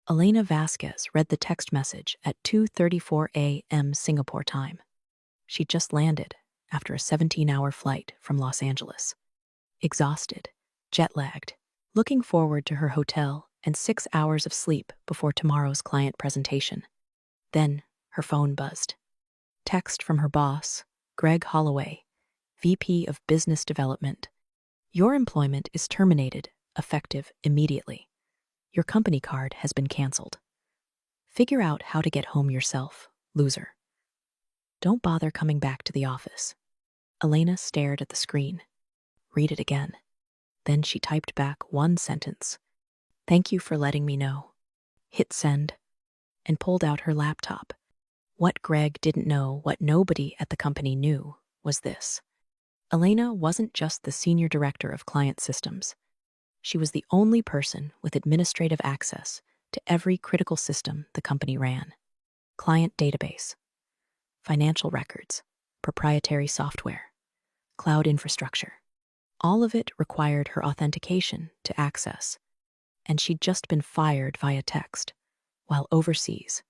Elena Vasquez read the text message at 2:34 a.m. Singapore time. She just landed after a 17-hour flight from Los Angeles. Exhausted, jet-lagged, looking forward to her hotel and 6 hours of sleep before tomorrow's client presentation. Then her phone buzzed. Text from her boss, Greg Holloway, VP of Business Development. Your employment is terminated, effective immediately. Your company card has been canceled. Figure out how to get home yourself, loser. Don't bother coming back to the office. Elena stared at the screen. Read it again. Then she typed back one sentence. Thank you for letting me know. Hit send, and pulled out her laptop. What Greg didn't know, what nobody at the company knew, was this. Elena wasn't just the senior director of client systems. She was the only person with administrative access to every critical system the company ran. Client database, financial records, proprietary software, cloud infrastructure. All of it required her authentication to access, and she'd just been fired via text, while overseas,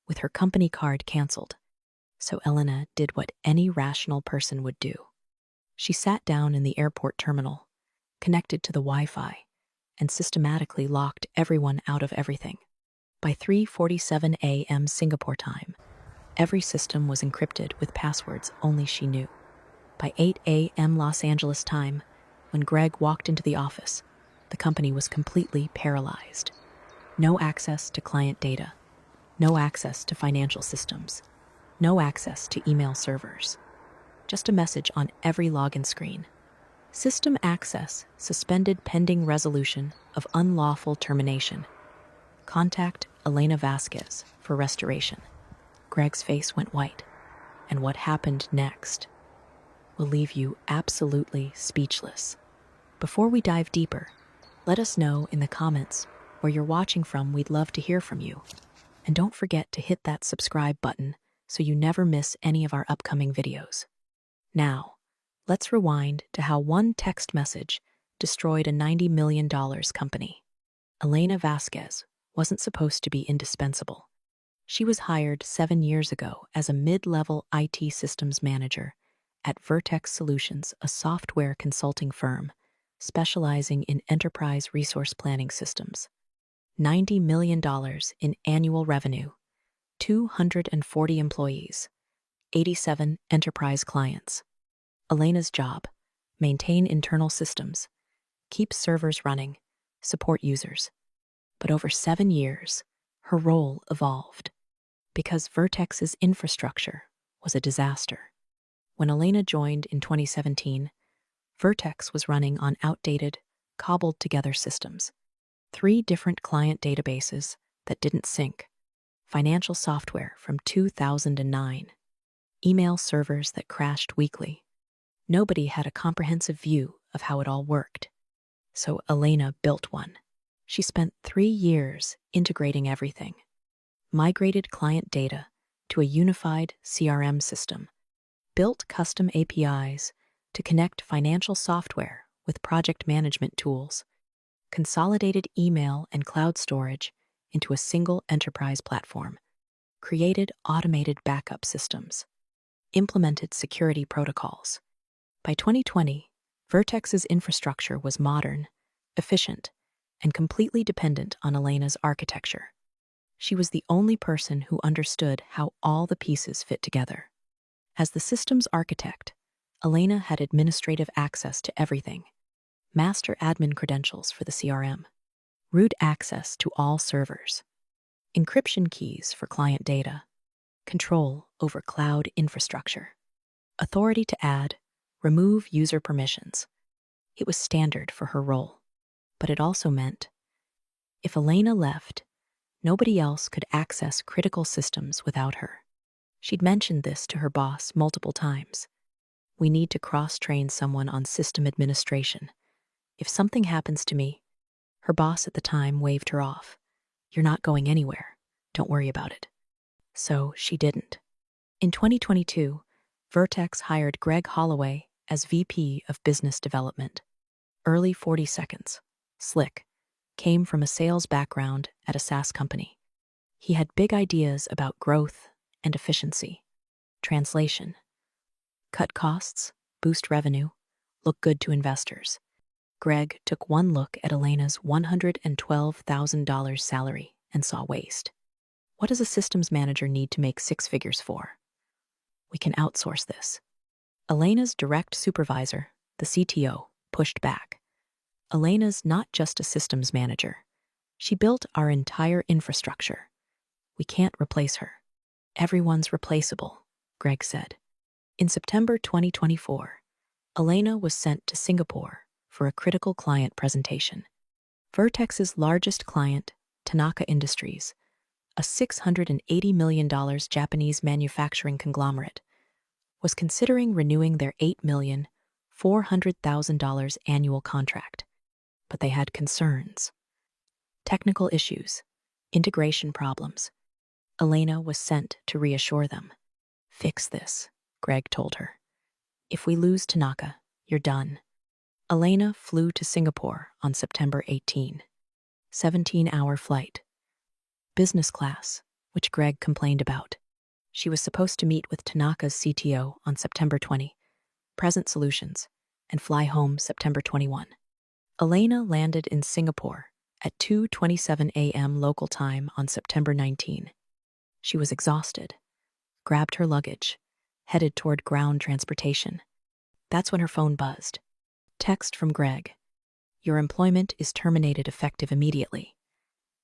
with her company card canceled. So Elena did what any rational person would do. She sat down in the airport terminal, connected to the Wi-Fi, and systematically locked everyone out of everything. By 3:47 a.m. Singapore time, every system was encrypted with passwords only she knew. By 8 a.m. Los Angeles time, when Greg walked into the office, the company was completely paralyzed. No access to client data, no access to financial systems, no access to email servers. Just a message on every login screen. System access suspended pending resolution of unlawful termination. Contact Elena Vasquez for restoration. Greg's face went white, and what happened next will leave you absolutely speechless. Before we dive deeper, let us know in the comments where you're watching from. We'd love to hear from you. And don't forget to hit that subscribe button so you never miss any of our upcoming videos. Now, let's rewind to how one text message destroyed a $90 million company. Elena Vasquez wasn't supposed to be indispensable. She was hired 7 years ago as a mid-level IT systems manager at Vertex Solutions, a software consulting firm specializing in enterprise resource planning systems. $90 million in annual revenue, 240 employees, 87 enterprise clients. Elena's job: maintain internal systems, keep servers running, support users. But over 7 years, her role evolved because Vertex's infrastructure was a disaster. When Elena joined in 2017, Vertex was running on outdated, cobbled-together systems. 3 different client databases that didn't sync, financial software from 2009, email servers that crashed weekly. Nobody had a comprehensive view of how it all worked. So Elena built one. She spent 3 years integrating everything, migrated client data to a unified CRM system, built custom APIs to connect financial software with project management tools, consolidated email and cloud storage into a single enterprise platform, created automated backup systems, implemented security protocols. By 2020, Vertex's infrastructure was modern, efficient, and completely dependent on Elena's architecture. She was the only person who understood how all the pieces fit together. As the system's architect, Elena had administrative access to everything: master admin credentials for the CRM, root access to all servers, encryption keys for client data, control over cloud infrastructure, authority to add, remove user permissions. It was standard for her role, but it also meant if Elena left, nobody else could access critical systems without her. She'd mentioned this to her boss multiple times. We need to cross-train someone on system administration. If something happens to me, her boss at the time waved her off. You're not going anywhere. Don't worry about it. So she didn't. In 2022, Vertex hired Greg Holloway as VP of Business Development. Early 40 seconds, slick, came from a sales background at a SaaS company. He had big ideas about growth and efficiency. Translation: cut costs, boost revenue, look good to investors. Greg took one look at Elena's $112,000 salary and saw waste. What does a systems manager need to make six figures for? We can outsource this. Elena's direct supervisor, the CTO, pushed back. Elena's not just a systems manager. She built our entire infrastructure. We can't replace her. Everyone's replaceable, Greg said. In September 2024, Elena was sent to Singapore for a critical client presentation. Vertex's largest client, Tanaka Industries, a $680 million Japanese manufacturing conglomerate, was considering renewing their $8,400,000 annual contract. But they had concerns. Technical issues, integration problems. Elena was sent to reassure them. Fix this, Greg told her. If we lose Tanaka, you're done. Elena flew to Singapore on September 18. 17-hour flight. Business class, which Greg complained about. She was supposed to meet with Tanaka's CTO on September 20, Present Solutions, and fly home September 21. Elena landed in Singapore at 2:27 a.m. local time on September 19. She was exhausted, grabbed her luggage, headed toward ground transportation. That's when her phone buzzed. Text from Greg. Your employment is terminated effective immediately.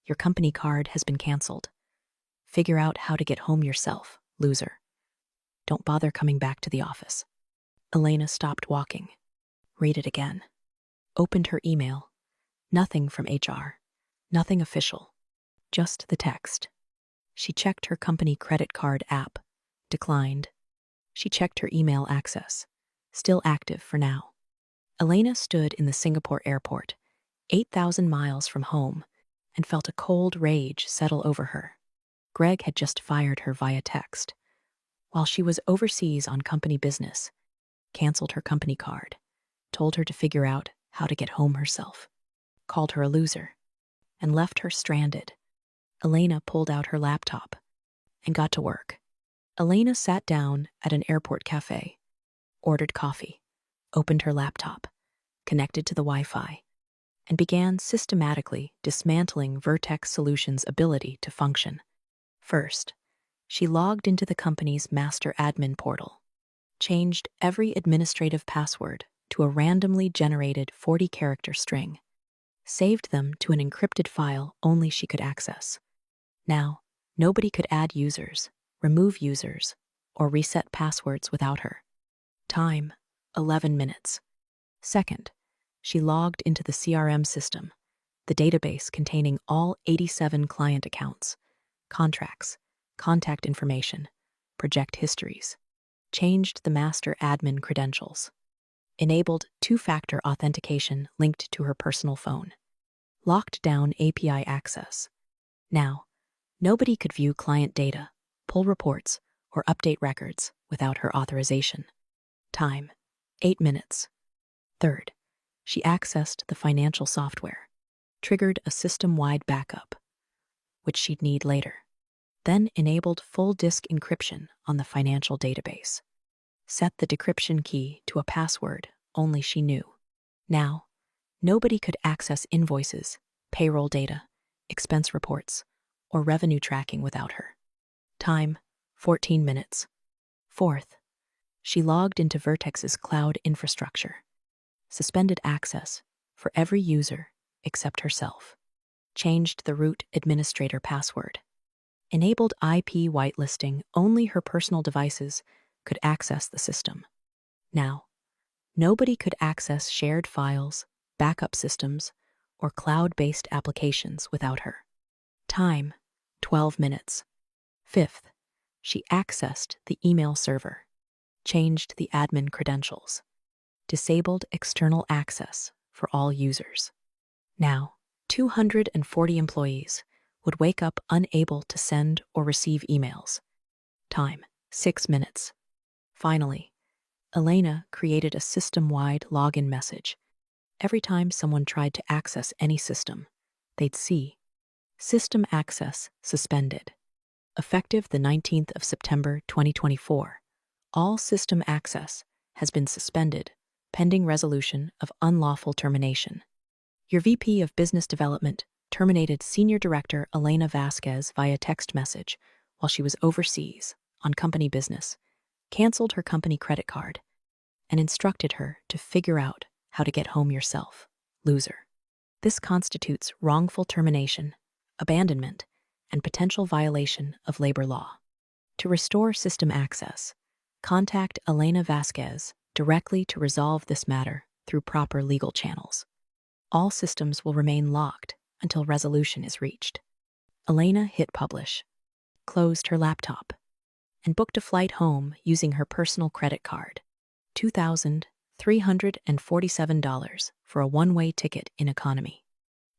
Your company card has been canceled. Figure out how to get home yourself, loser. Don't bother coming back to the office. Elena stopped walking. Read it again. Opened her email. Nothing from HR. Nothing official. Just the text. She checked her company credit card app. Declined. She checked her email access. Still active for now. Elena stood in the Singapore airport, 8,000 miles from home, and felt a cold rage settle over her. Greg had just fired her via text. While she was overseas on company business, canceled her company card, told her to figure out how to get home herself, called her a loser, and left her stranded. Elena pulled out her laptop and got to work. Elena sat down at an airport cafe, ordered coffee, opened her laptop, connected to the Wi-Fi, and began systematically dismantling Vertex Solutions' ability to function. First, she logged into the company's master admin portal, changed every administrative password to a randomly generated 40-character string, saved them to an encrypted file only she could access. Now, nobody could add users, remove users, or reset passwords without her. Time: 11 minutes. Second, she logged into the CRM system, the database containing all 87 client accounts, contracts, contact information, project histories, changed the master admin credentials, enabled two-factor authentication linked to her personal phone, locked down API access. Now, nobody could view client data, pull reports, or update records without her authorization. Time: 8 minutes. Third, she accessed the financial software, triggered a system-wide backup, which she'd need later, then enabled full disk encryption on the financial database, set the decryption key to a password only she knew. Now, nobody could access invoices, payroll data, expense reports, or revenue tracking without her. Time: 14 minutes. Fourth, she logged into Vertex's cloud infrastructure, suspended access for every user except herself, changed the root administrator password, enabled IP whitelisting only her personal devices could access the system. Now, nobody could access shared files, backup systems, or cloud-based applications without her. Time: 12 minutes. Fifth, she accessed the email server, changed the admin credentials, disabled external access for all users. Now, 240 employees would wake up unable to send or receive emails. Time: 6 minutes. Finally, Elena created a system-wide login message. Every time someone tried to access any system, they'd see System access suspended. Effective the 19th of September 2024, all system access has been suspended pending resolution of unlawful termination. Your VP of Business Development terminated Senior Director Elena Vasquez via text message while she was overseas on company business, canceled her company credit card, and instructed her to figure out how to get home yourself, loser. This constitutes wrongful termination, abandonment, and potential violation of labor law. To restore system access, contact Elena Vasquez directly to resolve this matter through proper legal channels. All systems will remain locked until resolution is reached. Elena hit publish, closed her laptop, and booked a flight home using her personal credit card, $2,347 for a one-way ticket in economy.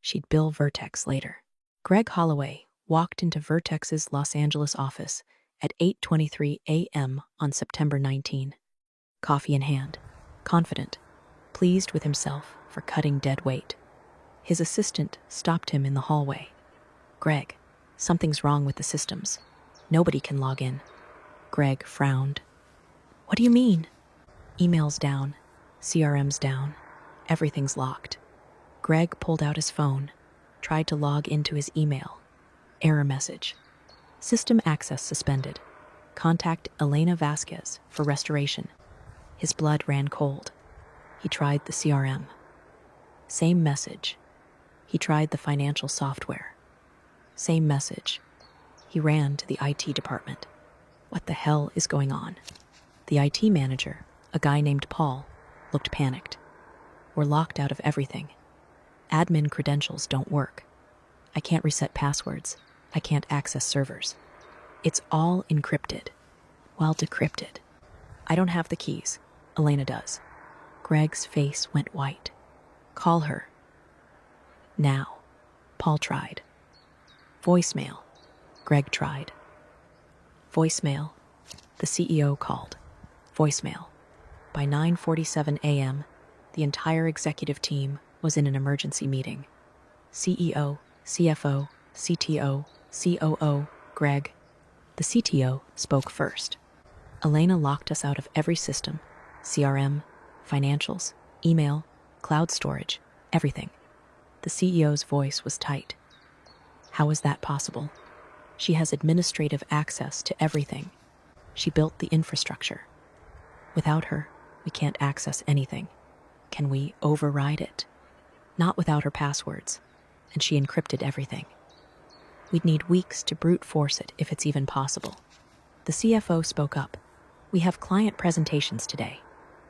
She'd bill Vertex later. Greg Holloway walked into Vertex's Los Angeles office at 8:23 a.m. on September 19, coffee in hand, confident, pleased with himself for cutting dead weight. His assistant stopped him in the hallway. "Greg, something's wrong with the systems. Nobody can log in." Greg frowned. "What do you mean?" "Email's down, CRM's down, everything's locked." Greg pulled out his phone, tried to log into his email. Error message. System access suspended. Contact Elena Vasquez for restoration. His blood ran cold. He tried the CRM. Same message. He tried the financial software. Same message. He ran to the IT department. What the hell is going on? The IT manager, a guy named Paul, looked panicked. "We're locked out of everything. Admin credentials don't work. I can't reset passwords. I can't access servers. It's all encrypted. Well, decrypted. I don't have the keys. Elena does." Greg's face went white. "Call her. Now." Paul tried. Voicemail. Greg tried. Voicemail. The CEO called. Voicemail. By 9:47 a.m., the entire executive team was in an emergency meeting. CEO, CFO, CTO, COO, Greg. The CTO spoke first. "Elena locked us out of every system, CRM, financials, email, cloud storage, everything." The CEO's voice was tight. "How is that possible? She has administrative access to everything. She built the infrastructure. Without her, we can't access anything. Can we override it?" "Not without her passwords, and she encrypted everything. We'd need weeks to brute force it if it's even possible." The CFO spoke up. "We have client presentations today.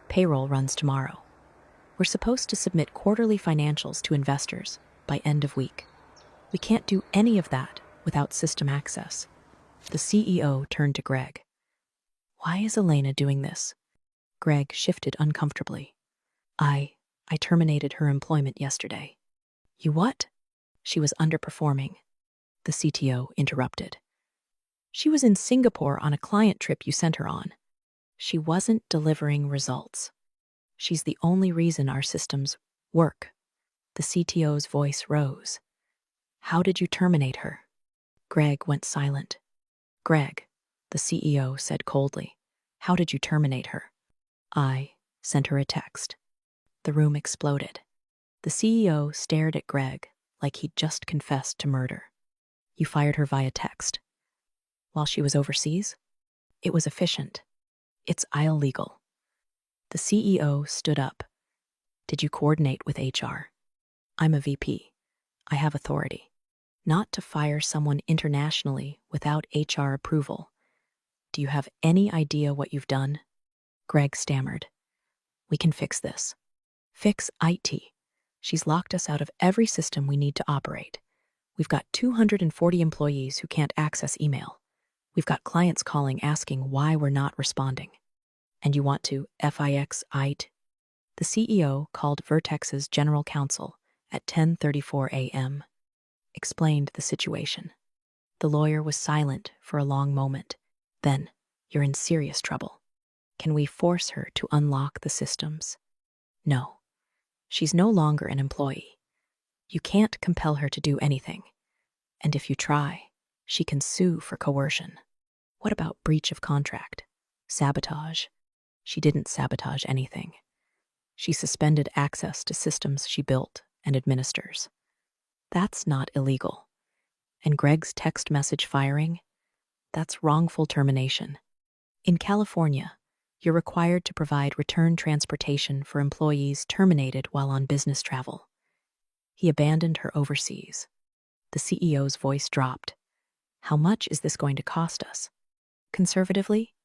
Payroll runs tomorrow. We're supposed to submit quarterly financials to investors by end of week. We can't do any of that without system access." The CEO turned to Greg. "Why is Elena doing this?" Greg shifted uncomfortably. I terminated her employment yesterday." "You what?" "She was underperforming." The CTO interrupted. "She was in Singapore on a client trip you sent her on. She wasn't delivering results. She's the only reason our systems work." The CTO's voice rose. "How did you terminate her?" Greg went silent. "Greg," the CEO said coldly, "how did you terminate her?" "I sent her a text." The room exploded. The CEO stared at Greg like he'd just confessed to murder. "You fired her via text? While she was overseas?" "It was efficient. It's illegal." The CEO stood up. "Did you coordinate with HR?" "I'm a VP. I have authority. Not to fire someone internationally without HR approval. Do you have any idea what you've done?" Greg stammered. "We can fix this." "Fix IT. She's locked us out of every system we need to operate. We've got 240 employees who can't access email. We've got clients calling asking why we're not responding. And you want to fix IT?" The CEO called Vertex's general counsel at 10:34 a.m., explained the situation. The lawyer was silent for a long moment. Then, "You're in serious trouble. Can we force her to unlock the systems?" "No. She's no longer an employee. You can't compel her to do anything. And if you try, she can sue for coercion. What about breach of contract? Sabotage? She didn't sabotage anything. She suspended access to systems she built and administers. That's not illegal. And Greg's text message firing? That's wrongful termination. In California, you're required to provide return transportation for employees terminated while on business travel. He abandoned her overseas. The CEO's voice dropped. How much is this going to cost us? Conservatively,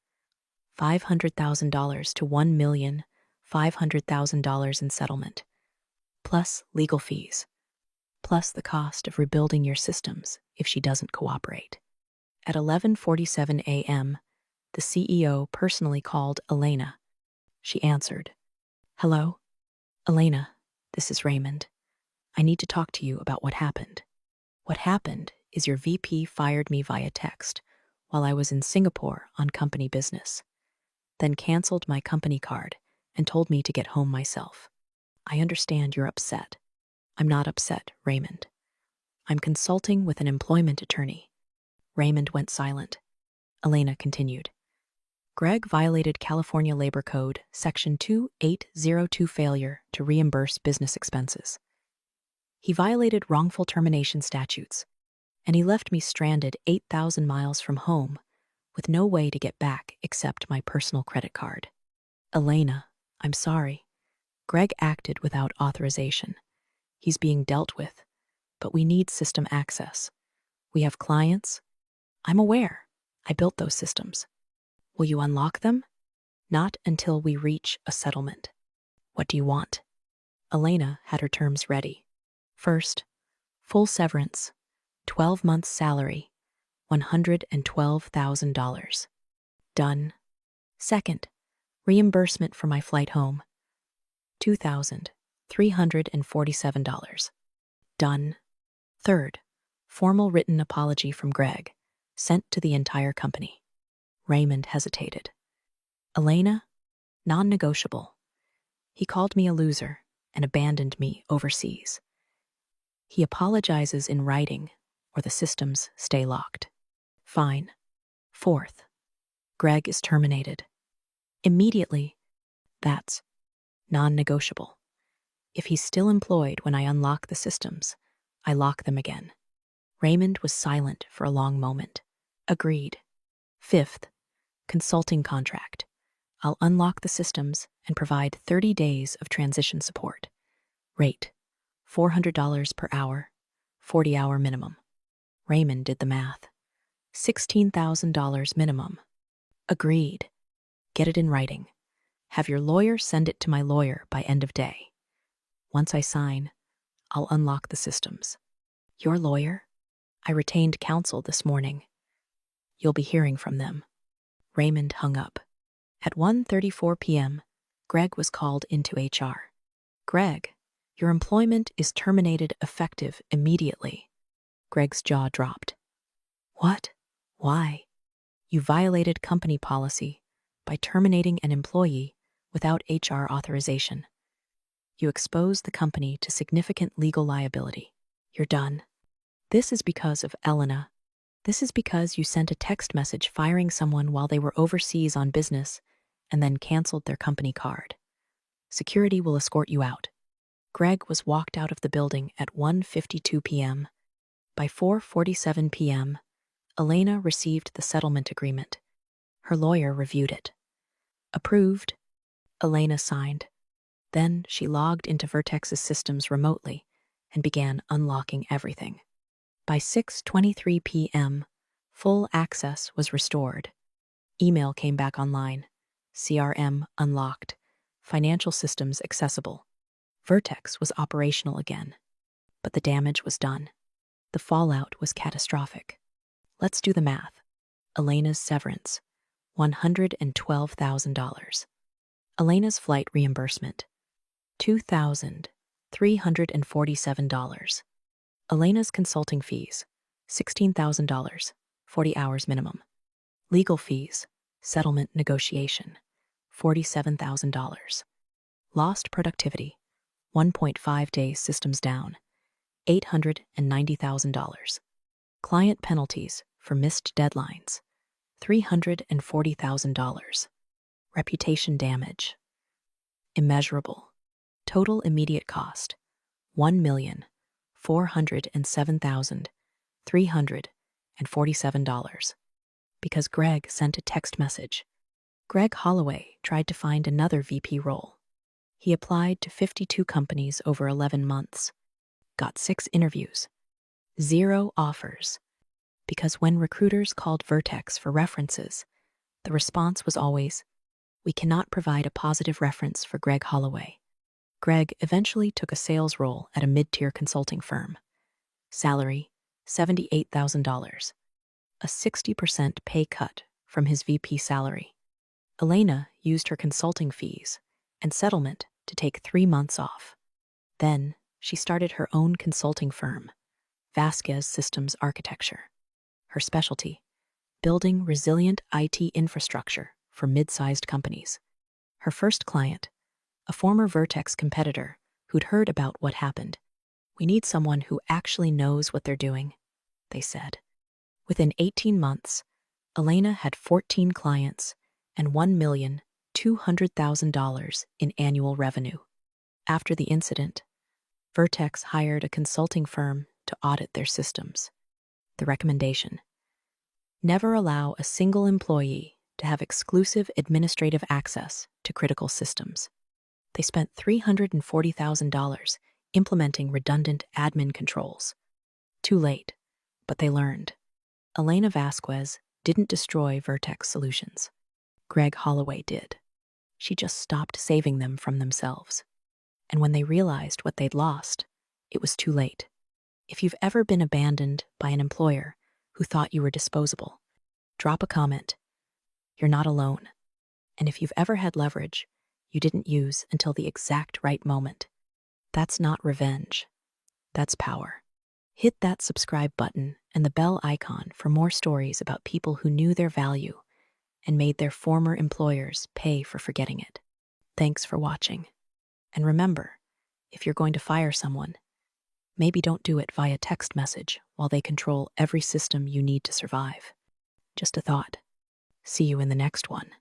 $500,000 to $1,500,000 in settlement, plus legal fees, plus the cost of rebuilding your systems if she doesn't cooperate. At 11:47 a.m., the CEO personally called Elena. She answered. Hello? Elena, this is Raymond. I need to talk to you about what happened. What happened is your VP fired me via text while I was in Singapore on company business, then canceled my company card and told me to get home myself. I understand you're upset. I'm not upset, Raymond. I'm consulting with an employment attorney. Raymond went silent. Elena continued. Greg violated California Labor Code, Section 2802 failure to reimburse business expenses. He violated wrongful termination statutes, and he left me stranded 8,000 miles from home with no way to get back except my personal credit card. Elena, I'm sorry. Greg acted without authorization. He's being dealt with, but we need system access. We have clients. I'm aware. I built those systems. Will you unlock them? Not until we reach a settlement. What do you want? Elena had her terms ready. First, full severance, 12 months salary, $112,000. Done. Second, reimbursement for my flight home, $2,347. Done. Third, formal written apology from Greg, sent to the entire company. Raymond hesitated. Elena, non-negotiable. He called me a loser and abandoned me overseas. He apologizes in writing, or the systems stay locked. Fine. Fourth, Greg is terminated. Immediately. That's non-negotiable. If he's still employed when I unlock the systems, I lock them again. Raymond was silent for a long moment. Agreed. Fifth, consulting contract. I'll unlock the systems and provide 30 days of transition support. Rate, $400 per hour, 40-hour minimum. Raymond did the math. $16,000 minimum. Agreed. Get it in writing. Have your lawyer send it to my lawyer by end of day. Once I sign, I'll unlock the systems. Your lawyer? I retained counsel this morning. You'll be hearing from them. Raymond hung up. At 1:34 p.m., Greg was called into HR. Greg, your employment is terminated effective immediately. Greg's jaw dropped. What? Why? You violated company policy by terminating an employee without HR authorization. You exposed the company to significant legal liability. You're done. This is because of Elena. This is because you sent a text message firing someone while they were overseas on business and then canceled their company card. Security will escort you out. Greg was walked out of the building at 1:52 p.m. By 4:47 p.m., Elena received the settlement agreement. Her lawyer reviewed it. Approved. Elena signed. Then she logged into Vertex's systems remotely and began unlocking everything. By 6:23 p.m., full access was restored. Email came back online. CRM unlocked. Financial systems accessible. Vertex was operational again. But the damage was done. The fallout was catastrophic. Let's do the math. Elena's severance, $112,000. Elena's flight reimbursement, $2,347. Elena's consulting fees, $16,000, 40 hours minimum. Legal fees, settlement negotiation, $47,000. Lost productivity, 1.5 days systems down, $890,000. Client penalties for missed deadlines, $340,000. Reputation damage, immeasurable. Total immediate cost, $1,407,347. Because Greg sent a text message. Greg Holloway tried to find another VP role. He applied to 52 companies over 11 months, got 6 interviews, 0 offers. Because when recruiters called Vertex for references, the response was always, "We cannot provide a positive reference for Greg Holloway." Greg eventually took a sales role at a mid-tier consulting firm. Salary, $78,000, a 60% pay cut from his VP salary. Elena used her consulting fees and settlement to take 3 months off. Then she started her own consulting firm, Vasquez Systems Architecture. Her specialty, building resilient IT infrastructure for mid-sized companies. Her first client, a former Vertex competitor who'd heard about what happened. "We need someone who actually knows what they're doing," they said. Within 18 months, Elena had 14 clients and $1,200,000 in annual revenue. After the incident, Vertex hired a consulting firm to audit their systems. The recommendation: never allow a single employee to have exclusive administrative access to critical systems. They spent $340,000 implementing redundant admin controls. Too late, but they learned. Elena Vasquez didn't destroy Vertex Solutions. Greg Holloway did. She just stopped saving them from themselves. And when they realized what they'd lost, it was too late. If you've ever been abandoned by an employer who thought you were disposable, drop a comment. You're not alone. And if you've ever had leverage you didn't use until the exact right moment, that's not revenge. That's power. Hit that subscribe button and the bell icon for more stories about people who knew their value and made their former employers pay for forgetting it. Thanks for watching. And remember, if you're going to fire someone, maybe don't do it via text message while they control every system you need to survive. Just a thought. See you in the next one.